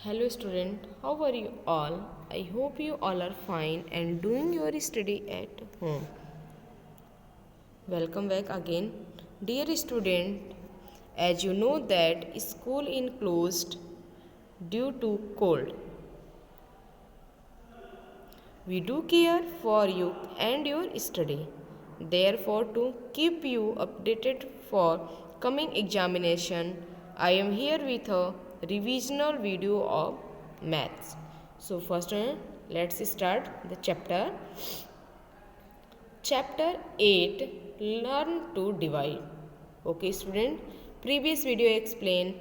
Hello student, how are you all? I hope you all are fine and doing your study at home. Welcome back again. Dear student, as you know that school is closed due to cold. We do care for you and your study. Therefore, to keep you updated for coming examination, I am here with a revisional video of maths. So first, let's start the chapter. Chapter 8, Learn to Divide. Okay student, previous video explained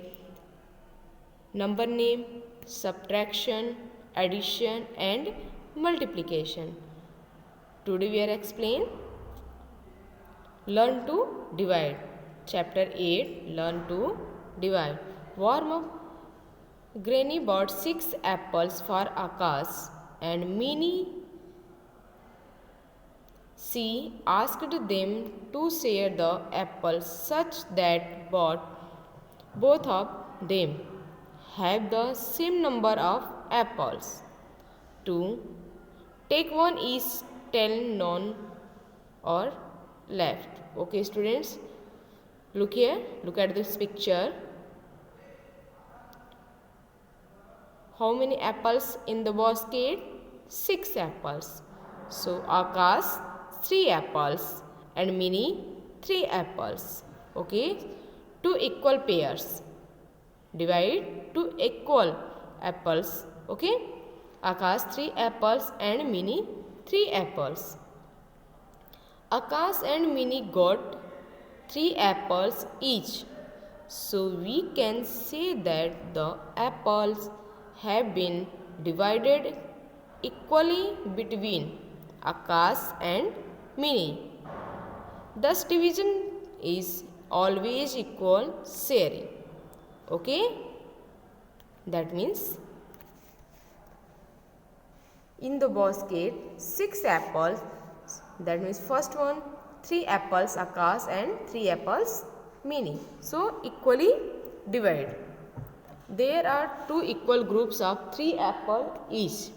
number name, subtraction, addition and multiplication. Today we are explain Learn to Divide. Chapter 8, Learn to Divide. Warm up. Granny bought 6 apples for Akash and Minnie. She asked them to share the apples such that both of them have the same number of apples. 2. Take one each, tell none or left. Okay students, look here, look at this picture. How many apples in the basket? 6 apples. So Akash 3 apples and Minnie 3 apples. Okay, 2 equal pairs. Divide 2 equal apples. Okay, Akash 3 apples and Minnie 3 apples. Akash and Minnie got 3 apples each. So we can say that the apples have been divided equally between Akash and Minnie. Thus division is always equal sharing. Okay? That means in the basket 6 apples, that means first one 3 apples Akash and 3 apples Minnie. So equally divide. There are 2 equal groups of 3 apples each.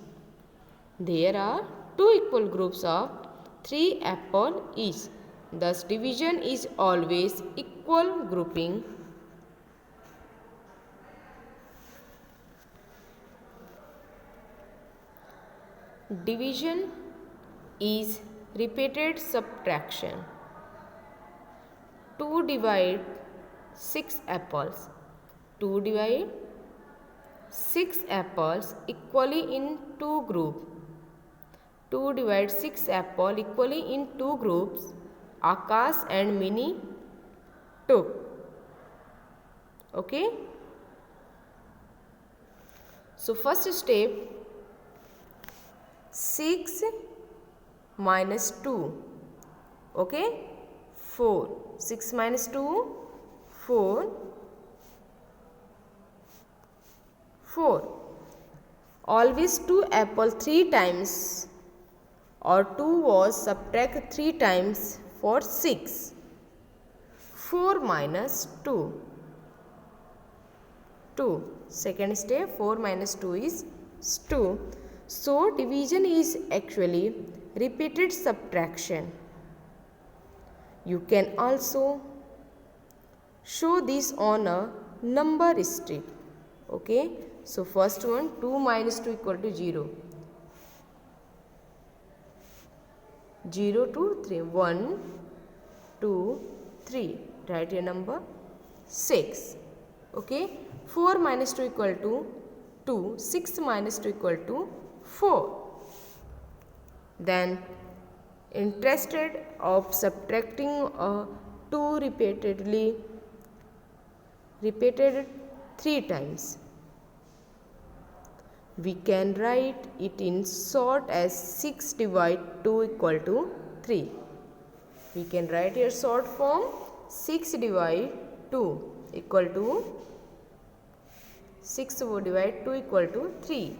There are 2 equal groups of 3 apples each. Thus division is always equal grouping. Division is repeated subtraction. 2 divide 6 apples. 2 divide 6 apples equally in 2 groups. 2 divide 6 apples equally in 2 groups. Akash and Minnie took. Okay. So first step, 6 minus 2. Okay. 4. 6 minus 2, 4. 4. Always 2 apple 3 times or 2 was subtract 3 times for 6. 4 minus 2. 2. Second step, 4 minus 2 is 2. So division is actually repeated subtraction. You can also show this on a number strip. Okay. So first one, 2 minus 2 equal to 0. 0 to 3. 1, 2, 3. Write your number 6. Okay. 4 minus 2 equal to 2. 6 minus 2 equal to 4. Then interested of subtracting 2 repeated 3 times. We can write it in short as 6 divide 2 equal to 3. We can write here short form 6 divide 2 equal to 6 divide 2 equal to 3.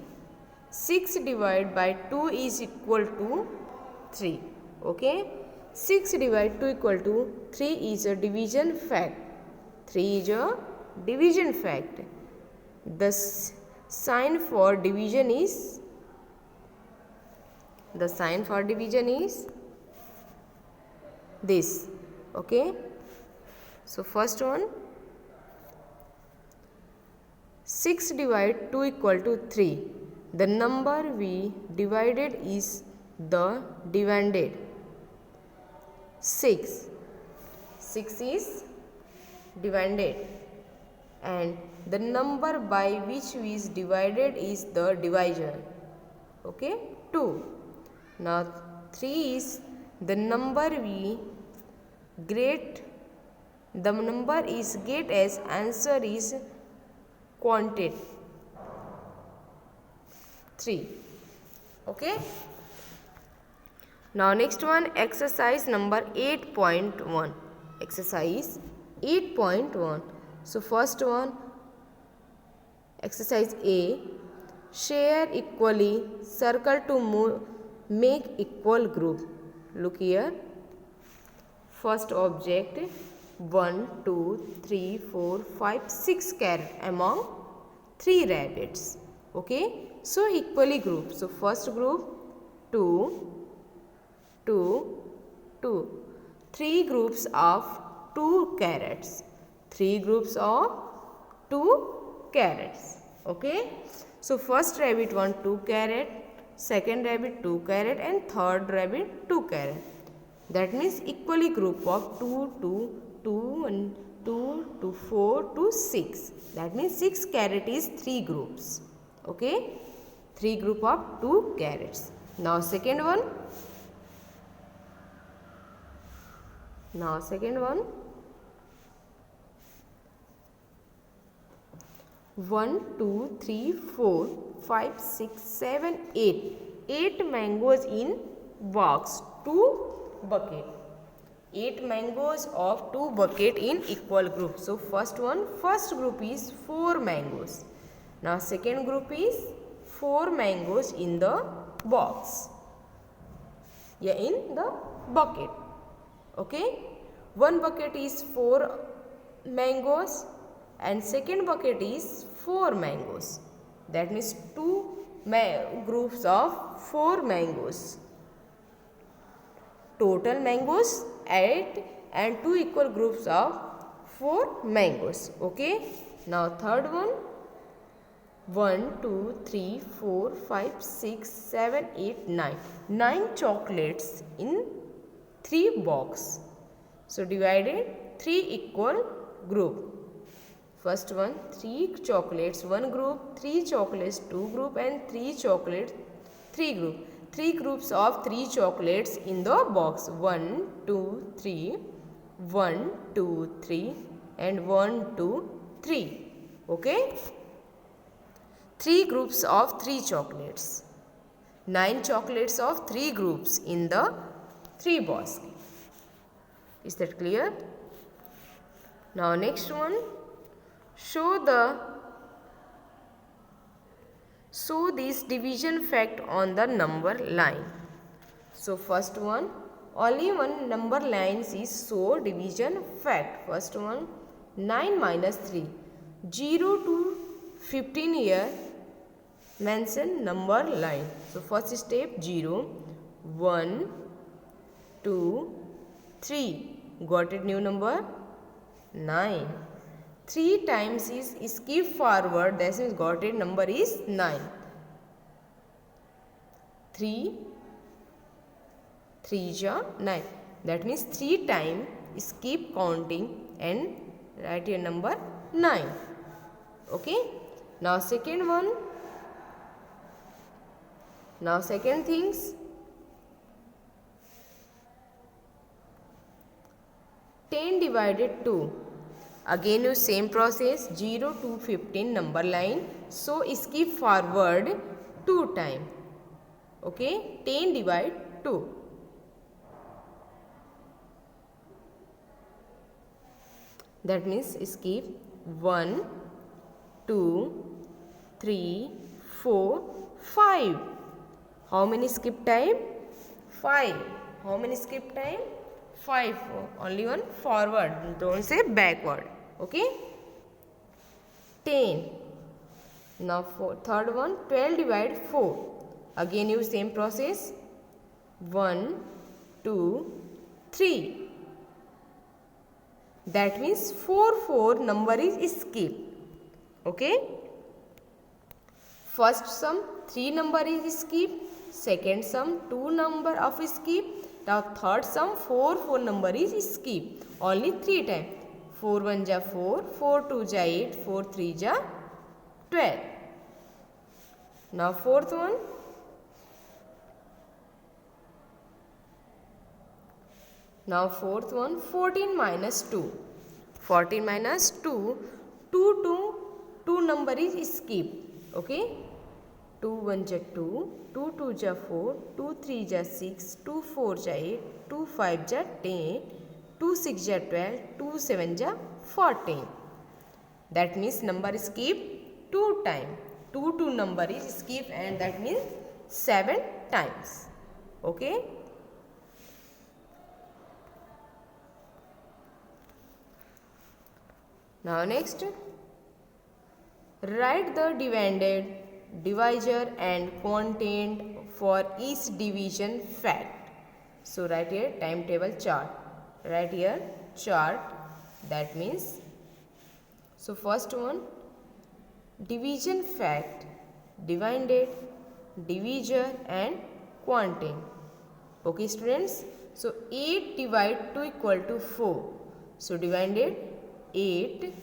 6 divided by 2 is equal to 3. Okay. 6 divided 2 equal to 3 is a division fact. 3 is a division fact. Thus sign for division is, the sign for division is this. Okay, so first one, 6 divide 2 equal to 3. The number we divided is the dividend. 6 is divided, and the number by which we is divided is the divisor. Okay, 2. Now 3 is the number we get, the number is get as answer is quantity 3. Okay, now next one, exercise number 8.1. exercise 8.1. so first one, exercise A, share equally, circle to make equal group. Look here, first object 1 2 3 4 5 6 carrot among 3 rabbits. Okay, so equally group. So first group 2 2 2, 3 groups of 2 carrots, 3 groups of 2 carrots. Okay, so first rabbit want 2 carrot, second rabbit 2 carrot, and third rabbit 2 carrot. That means equally group of 2 2 2 and 2 to 4 to 6. That means 6 carrot is 3 groups. Okay, 3 group of 2 carrots. Now second one, 1 2 3 4 5 6 7 8 mangoes in box, 2 bucket. 8 mangoes of 2 bucket in equal group. So first one, first group is 4 mangoes. Now second group is 4 mangoes in the box, yeah, in the bucket. Okay, one bucket is 4 mangoes and second bucket is 4 mangoes. That means 2 groups of 4 mangoes. Total mangoes 8 and 2 equal groups of 4 mangoes. Okay, now third one, 1 2 3 4 5 6 7 8 9 chocolates in 3 box. So divided 3 equal group. First one, 3 chocolates 1 group, 3 chocolates 2 group, and 3 chocolates 3 group. 3 groups of 3 chocolates in the box, 1 2 3 1 2 3 and 1 2 3. Okay, 3 groups of 3 chocolates, 9 chocolates of 3 groups in the 3 basket. Is that clear? Now next one, show this division fact on the number line. So first one, only one number lines is show division fact. First one, 9 minus 3, 0 to 15 here mention number line. So first step 0 1 2 3, got it, new number 9. 3 times is skip forward, that means got it, number is 9. 3 3 ja 9, that means 3 times skip counting and write your number 9. Okay, now second one, now second things, 10 divided 2. Again you same process, 0 to 15 number line, so skip forward 2 times. Okay, 10 divide 2. That means skip 1 2 3 4 5. How many skip time? 5. How many skip time? 5. Only one forward, don't say backward. Okay, 10 Now for third one, 12 divide 4. Again use same process. 1, 2, 3. That means 4 number is skipped. Okay. First sum 3 number is skipped. Second sum 2 number of skipped. Now third sum 4 number is skipped. Only 3 times. 4 1 ja 4, 4 2 ja 8, 4 3 ja 12. Now fourth one. Now fourth one, 14 minus 2. 14 minus 2, 2 number is skipped. Okay. 2 1 ja 2, 2 2 ja 4, 2 3 ja 6, 2 4 ja 8, 2 5 ja 10, 2 6 ja 12, 2 7 ja 14. That means number is skipped 2 times. 2 number is skipped and that means 7 times. Okay. Now next, write the dividend, divisor and quotient for each division fact. So write here timetable chart. Write here chart. That means, so first one, division fact, dividend, divisor and quotient. Okay students. So 8 divide 2 equal to 4. So divided 8,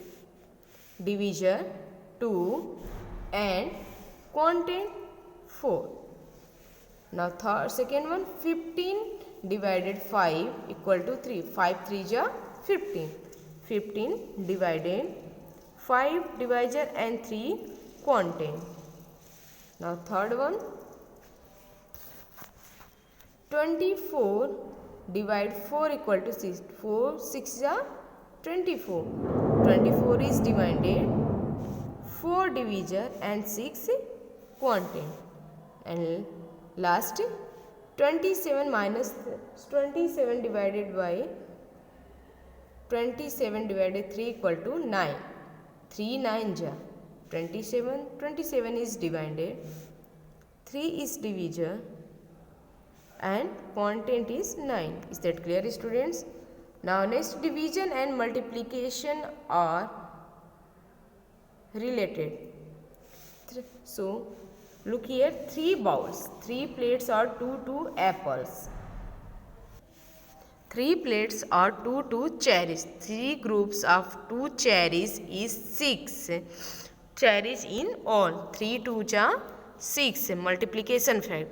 divisor 2 and quotient 4. Now second one, 15 divided 5 equal to 3. 5 3 ja 15. 15 divided 5 divisor and 3 quotient. Now third one, 24 divide 4 equal to 6. 4 6 ja 24. 24 is divided 4 divisor and 6 quotient. And last, 27 minus 27 divided by 27 divided 3 equal to 9. 3 9 ja 27. 27 is divided, 3 is divisor and quotient is 9. Is that clear students? Now next, division and multiplication are related. So look here, 3 bowls, 3 plates are 2 apples. 3 plates are 2 cherries. 3 groups of 2 cherries is 6 cherries in all. 3 2 ja 6. Multiplication fact.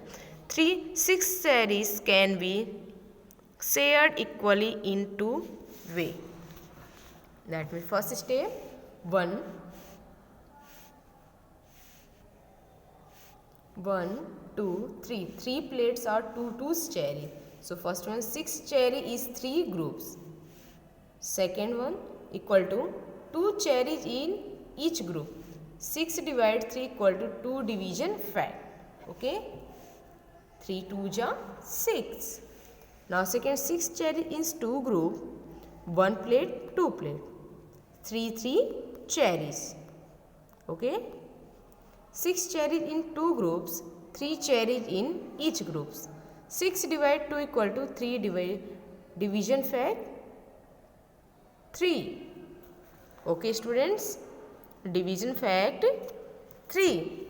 6 cherries can be shared equally in 2 ways. That means first step, 1, 2, 3. 3 plates are 2 cherry. So first one, 6 cherry is 3 groups. Second one, equal to 2 cherries in each group. 6 divided 3 equal to 2 division fact. Okay. 3 2 ja 6. Now second, 6 cherry is 2 group, 1 plate, 2 plate. 3 cherries. Okay. 6 cherries in 2 groups, 3 cherries in each groups. 6 divided 2 equal to 3 division fact 3. Okay students, division fact 3.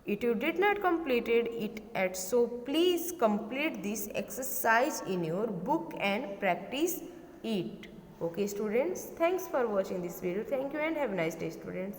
If you did not completed it yet, so please complete this exercise in your book and practice it. Okay students, thanks for watching this video. Thank you and have a nice day students.